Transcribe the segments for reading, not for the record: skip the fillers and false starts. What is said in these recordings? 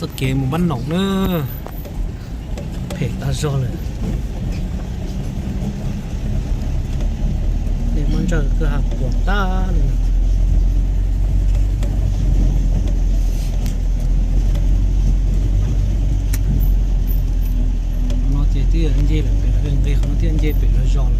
rất kề một bánh nóng nữa phải ta do rồi để mong chờ cửa hàng của ta nó chỉ tiêu anh dê là phải gần đây không tiêu anh dê phải là do rồi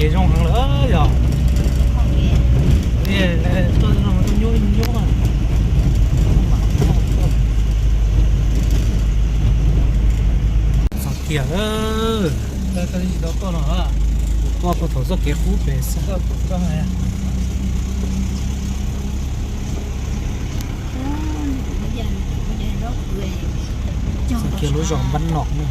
kế trong hàng nữa rồi tôi nhô à sao kìa cái gì đó con nó có thổ rất kế phú về sao có này sao kia lối giòn bắn nọc nữa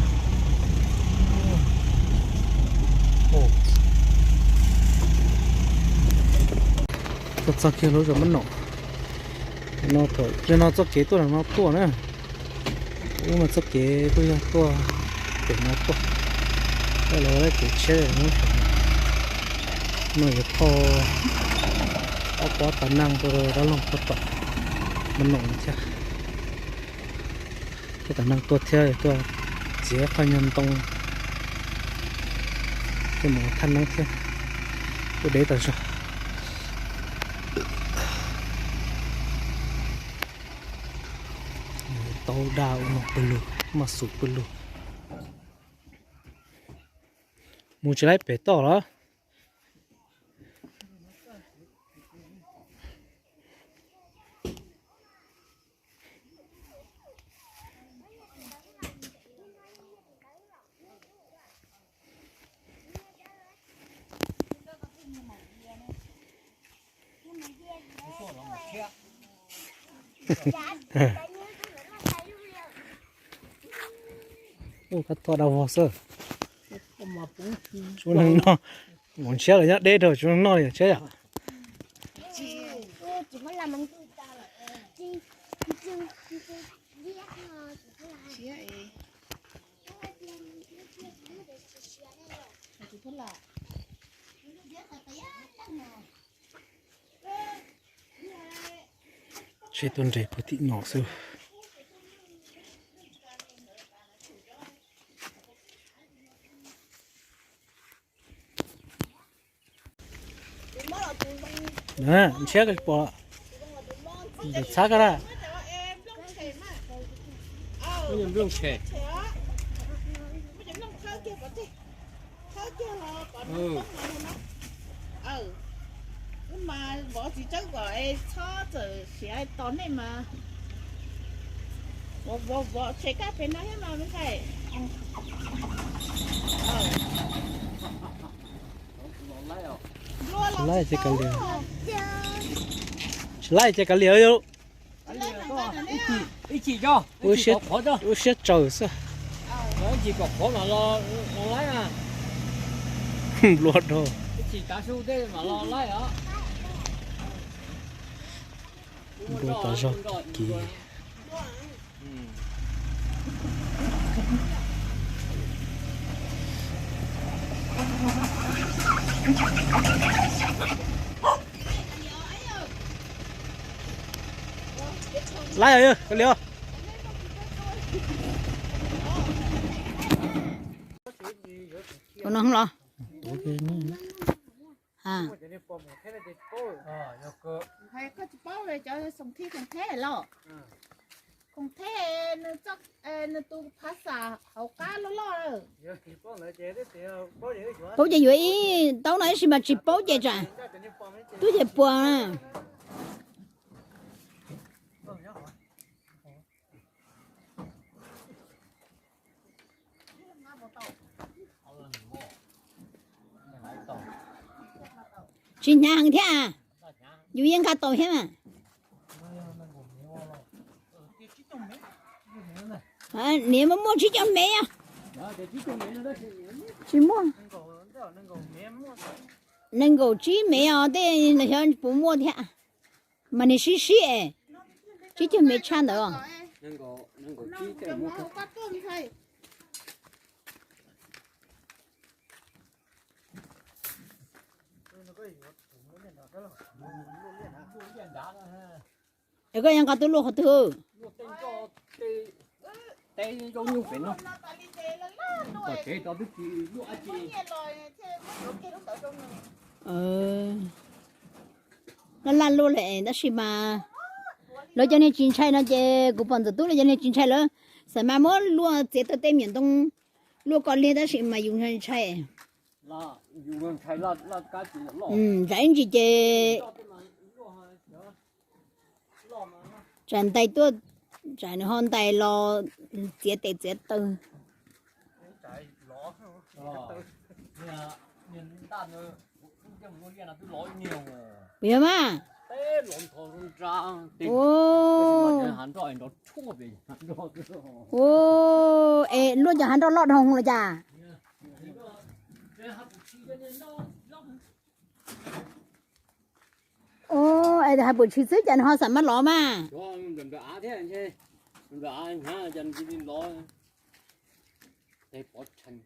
sao kia lối giòn bắn nọc nó thổi cho nó cho kế tôi là nó tua nữa nhưng mà cho kế tôi là tua để nó tua đây là cái chế nó cái kho có khả năng tôi đã làm tốt tốt bắn nọc chứ cái khả năng tuột theo tôi chế khoai nhân tông cái mỏ than năng theo tôi để tại sao tàu đào nó bự mà sụp bự mua trái bể to đó ô cắt to đầu vào sơ chú năng no muốn chết rồi nhá đê rồi chú năng no thì chết à chế tuần rể của thị nhỏ xưa nè chết cái bò để sát cái ra cái gì lông chè mà bỏ chỉ chắc gọi cho từ sẽ tốn này mà bỏ chế các bên đó hết mà mới phải lấy cái cá liều lấy cái cá liều vô ít chỉ cho ôi shit trời sao Nó chỉ có khó mà lo lái à. Luột thôi. Chỉ cá sấu thế mà lo lái á. Luột ta giọt kì. Lái rồi, cái liều. Còn nó không lo Ok nữa. à hay có chỉ bao rồi cho xong thi không thế lo không thế nó chắc nó tu phá xà hậu cá lo rồi bố chị vậy tao nói gì mà chỉ bố chị trả tôi chị buồn à chị nhà hàng thế à dù yên cả tội hết mà nếu mà mua chỉ cho mẹ à chỉ mua nâng cầu chỉ mẹ à thế là cho bố mua thế à mà này xí xí ấy chỉ cho mẹ chăn được không Nâng cổ nó chi cái cái mua có cơm thôi cái cái yang cả tôi luộc hả thư tay cho nhiều phèn không? Có thể tao biết gì lúa gì. Nó lan luôn lại nó xí mà nó cho nên chín chay nó chơi cũng bằng tôi là cho nên chín chay nữa sao mà mới luôn chế tới tên miền đông luôn còn liên đó xí mà dùng chay chay Là dùng chay là cái gì là lọ. rảnh chỉ chơi rảnh tay tôi rảnh hòn tay lo chế tay chế từ Nhìn ta nữa, cái một cái là tôi lỗi nhiều rồi. biết mà Thế lộn thò lộn ra. ô Hắn rồi nó chua về, hắn rồi. ô ê luôn cho hắn đó lọt hồng rồi chả ô ê hai buổi chiều trước chẳng họ sắm mắt lọ mà Đó, mình đã thế anh chứ. Mình đã hả, dần cái lọ. Đây bỏ chân.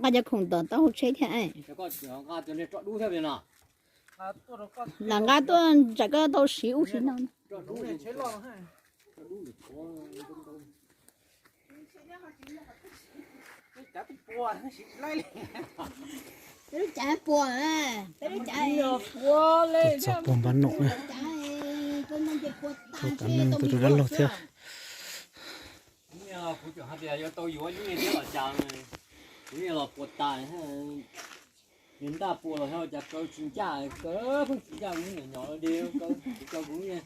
cái giờ không tao tao chơi thế ấy Cái con ngà cho nên chọn đủ theo vậy nào. là ngã tôi chắc cái tao xíu xíu nó Chọn đủ để chế lọ ha. Chọn đủ để có cái bùa nó xịt lấy. cái chả bùa à cái chả Bùa lên. Sắp bom bắn nổ này. Thôi cảm ơn tôi đã lâu theo. Nhà phụ trưởng hạt giờ tôi vừa những cái là chàng này. Những là bùa tài ha. Những ta bùa là theo chặt câu chuyện cha cỡ không chỉ cha những nhỏ đều câu cũng như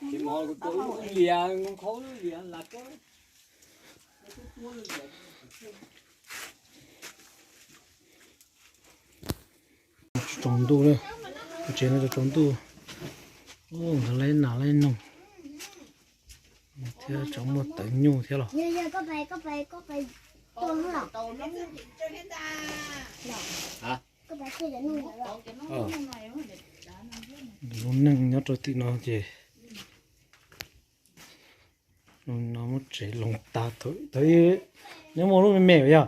thì mọi người cũng liền con khối liền là cái Trồng tu đây. Trên này là trồng tu. Ô, nó lên nào lên nồng. Theo trồng một tấn nhu theo rồi. có phải tôm nó lọc hả? có phải khi đã nuôi nó lọc Nó nâng nhớ cho tí nó gì. Nó mất chế lồng ta thôi. Thấy nếu mà nó mèo vậy.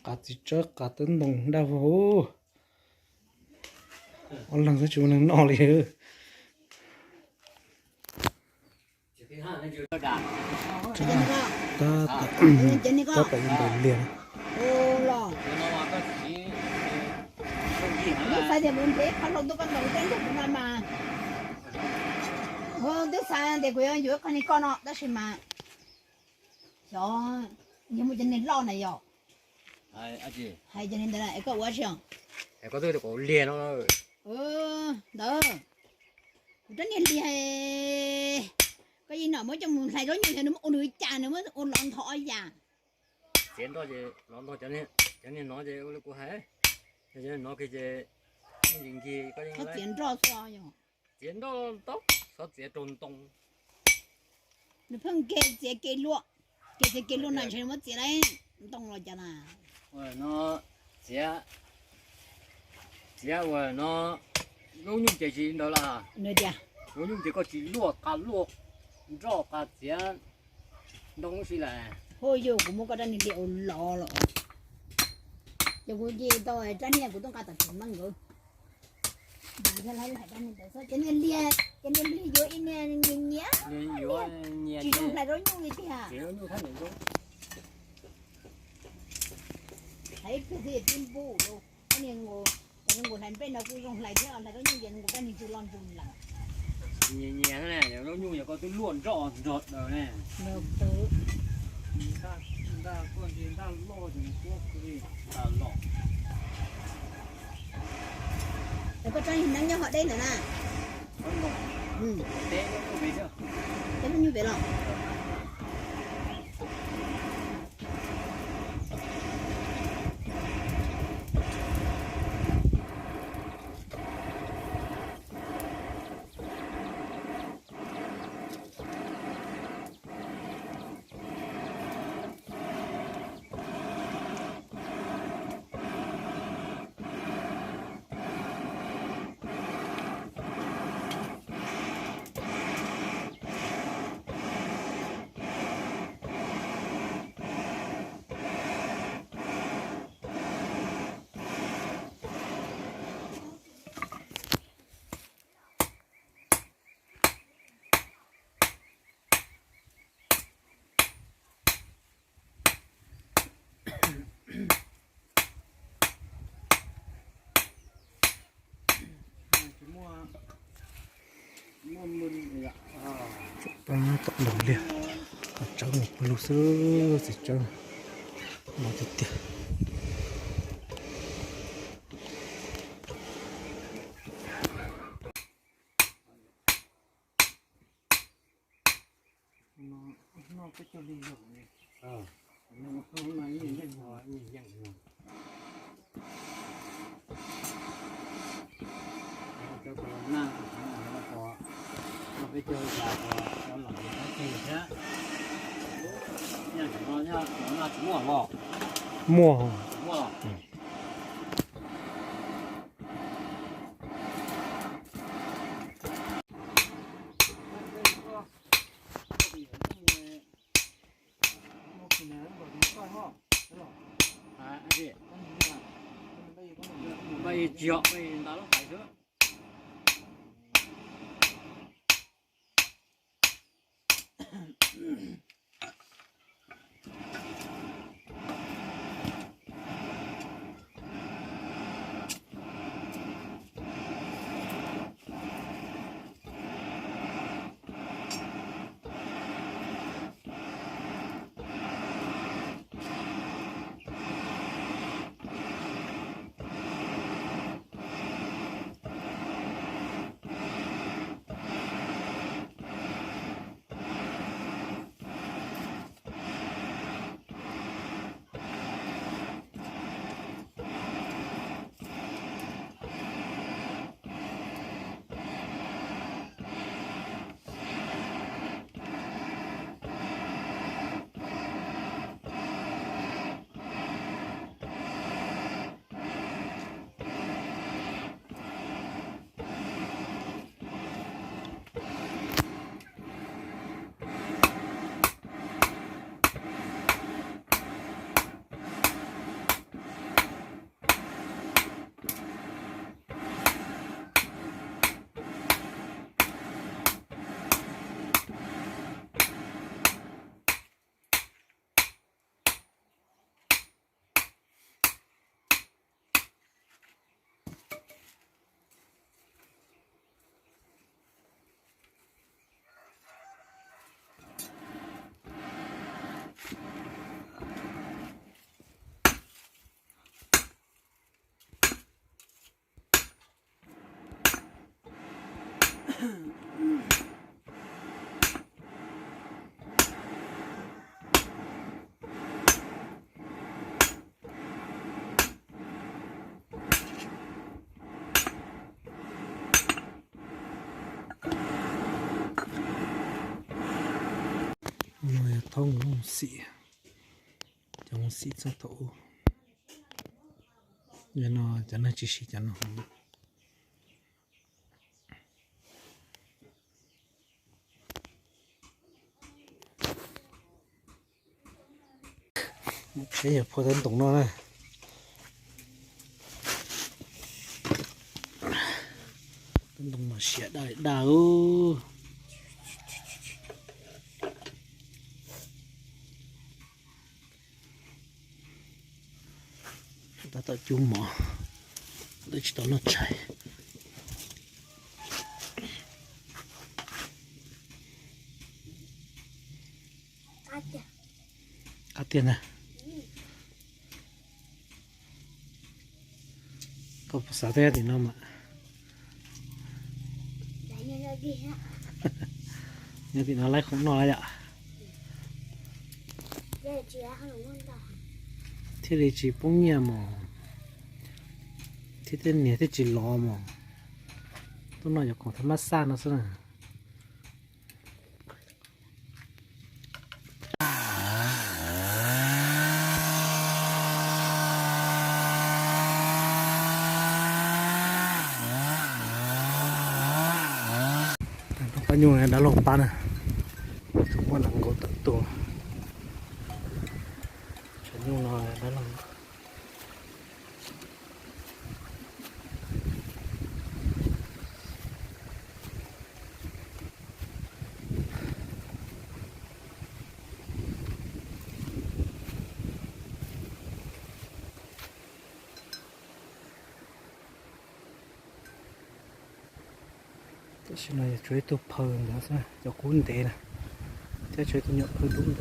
Cả tí trước cả tấn đồng đa vô. Ông lần sẽ chịu nâng nọ liền. Ta ta phải dùng liền. ô lo nó phải để muốn thếเขาลงตัวกันหลงเต้นถูกมันมาโอ้ตัวสายเด็กกูยังอยู่คนนี้ก่อนเนาะได้ใช่ไหมจ้ายังไม่จะเน้นล่อไหนย่อ À chị, ให้จะเน้นแต่ละไอ้ก็ว่าเชียง em có tôi được có liền nó เด้อrất nhiều đi hay cái gì nọ mới trong một ngày đó nhiều thì nó ôn đuổi trà nó mới ôn lon thọ già chiến đó chị, nó cho nên nó chị nó cũng hay, cho nên nó cái chị những gì có nó những tiền rõ xóa rồi chiến đó tóc, nó sẽ tròn tông, nó phân kê kê lụa cái luôn này xem mất gì đấy tông rồi chả nào rồi nó sẽ rồi nó ngô nhung chỉ chỉ đó là nữa chả ngô nhung chỉ có chỉ luộc rau cá chén đông xí là thôi giờ cũng muốn có đàn điệu lọ lọ giờ cũng gì tôi trái này cũngต้องการตัดผมมั่งrồiดีแค่ไรหลายด้านนี่แต่จะเนี่ยเลียเยอะอีเนี่ยเงี้ย nên nhiều nhẹ chỉ dùng lại rồi nhung gì chứ hả chỉ có như thế này thôi thấy cái gì tim bù đâu cái này ngồi hành bên nào cũng dùng lại chứ lại rồi nhung gì ngồi cái này chưa lon dùng lại nhẹ nhẹ thế này để nó nhung có cái luồn rọt rồi này được tự ta con gì ta lo thì quốc đi ta lo để có trang hình năng cho họ đây nữa nè con lo ừ thế nó có bị chưa thế nó như vậy rồi mua mừng vậy ba tọt đồng liền trâu một lú sữa gì trâu mà thịt tiệt nó cái cho đi rồi nó không là nhìn nhận rồi cho con na nó có nó cái chơi là nó làm cái gì thế nha nó nha nó là chúng mỏ mua mỏ bây giờ bây giờ nó phải nữa thông nó xị trong xị trong thổ nên nó chẳng là chỉ xị chẳng nó không chế nhập phô thân tổng nó này thân tổng nó xịa đại đào ta tạo chung mỏ để cho nó chảy cá tiền này có sao thế thì nó mà như thì nó lấy không nói ạ thế thì chỉ bông nhẹ mà thế này thì chỉ lo mà tôi nói còn thằng massage nó sao bao nhiêu này đã lồng pan à chúng nó nặng có tận tuồng cho nhiều nó đã lồng xin này chơi tôi phơi nữa sao cho cuốn thế này thế chơi tôi nhậu hơi đúng rồi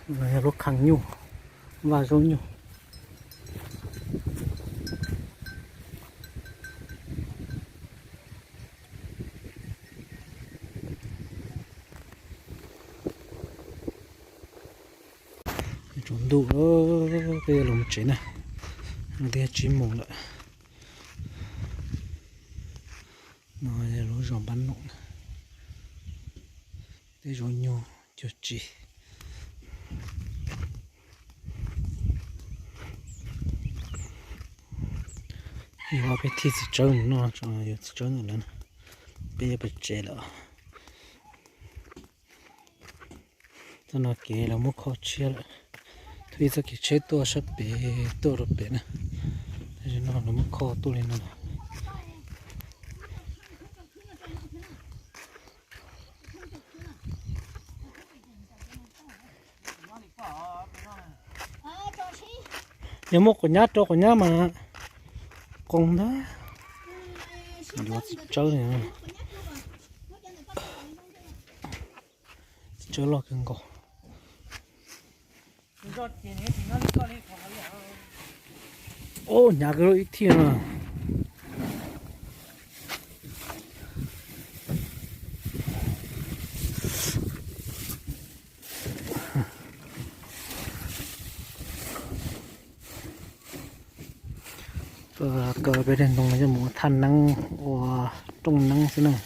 này lúc khăng nhu và rồi nhu trốn đủ đó bây giờ là một chế này nó đi chín mồm lại nó nó giòn bắn nụng đây rồi nhiều cho chị nhiều cái thịt trơn nó cho nhiều trơn rồi nè bây giờ bị chế了cho nó kể là một khó chia lại thì giờ cái chế to sắp bể to rồi bể nè thì nó một khó to lên nó nhưng một con nhát cho con nhát mà con đó nó chơi này chơi lo cái cổ ô nhà cái lối thiên à cờ bên đây nông cho một thanh năng và trung năng thế này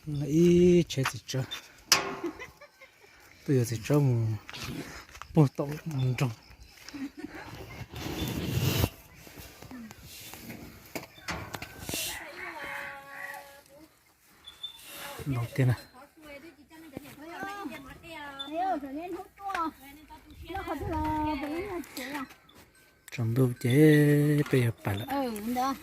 lấy chế gì chứ bây giờ thì trong một tổ trong đầu tiên này trong đầu chế bây giờ phải là